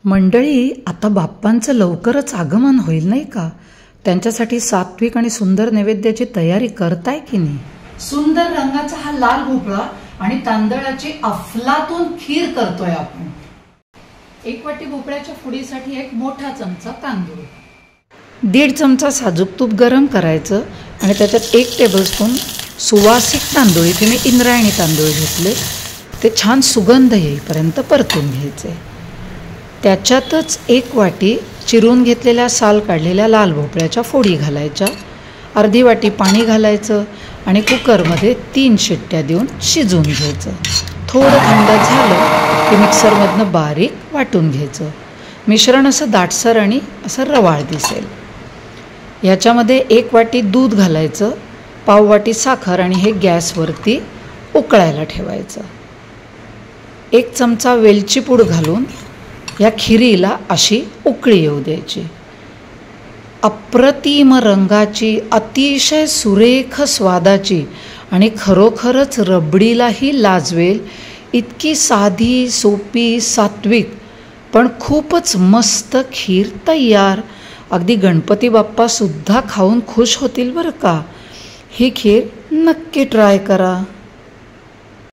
मंडळी, आता बाप्पांचं लवकरच आगमन होईल नाही का? त्यांच्यासाठी सात्विक आणि सुंदर नैवेद्याची तयारी करताय की नाही? सुंदर रंगाचा हा लाल भोपळा आणि तांदळाची अफलातून खीर करतोय आपण. 1 वाटी भोपळ्याच्या फोडीसाठी 1 मोठा चमचा तांदूळ, 1.5 चमचा साजूक तूप गरम करायचं आणि त्याच्यात 1 टेबलस्पून सुवासिक तांदूळ, इथे मी इंद्रायणी तांदूळ घेतले, ते छान सुगंध येईपर्यंत परतून घ्यायचे. त्याच्यातच 1 वाटी चिरून घेतलेल्या साल काढलेल्या लाल भोपळ्याच्या फोडी घालायच्या, अर्धी वाटी पाणी घालायचं आणि कुकरमध्ये 3 शिट्ट्या देऊन शिजवून घ्यायचं. थोडं थंड झालं की मिक्सरमधनं बारीक वाटून घ्यायचं. मिश्रण असं दाटसर आणि असं रवाळ दिसेल. ह्याच्यामध्ये 1 वाटी दूध घालायचं, पाव वाटी साखर आणि हे गॅसवरती उकळायला ठेवायचं. 1 चमचा वेलची पूड घालून या खिरीला अशी उकळी येऊ द्यायची. अप्रतिम रंगाची, अतिशय सुरेख स्वादाची आणि खरोखरच रबडीलाही लाजवेल इतकी साधी, सोपी, सात्विक पण खूपच मस्त खीर तयार. अगदी गणपती बाप्पासुद्धा खाऊन खुश होतील बरं का. ही खीर नक्की ट्राय करा.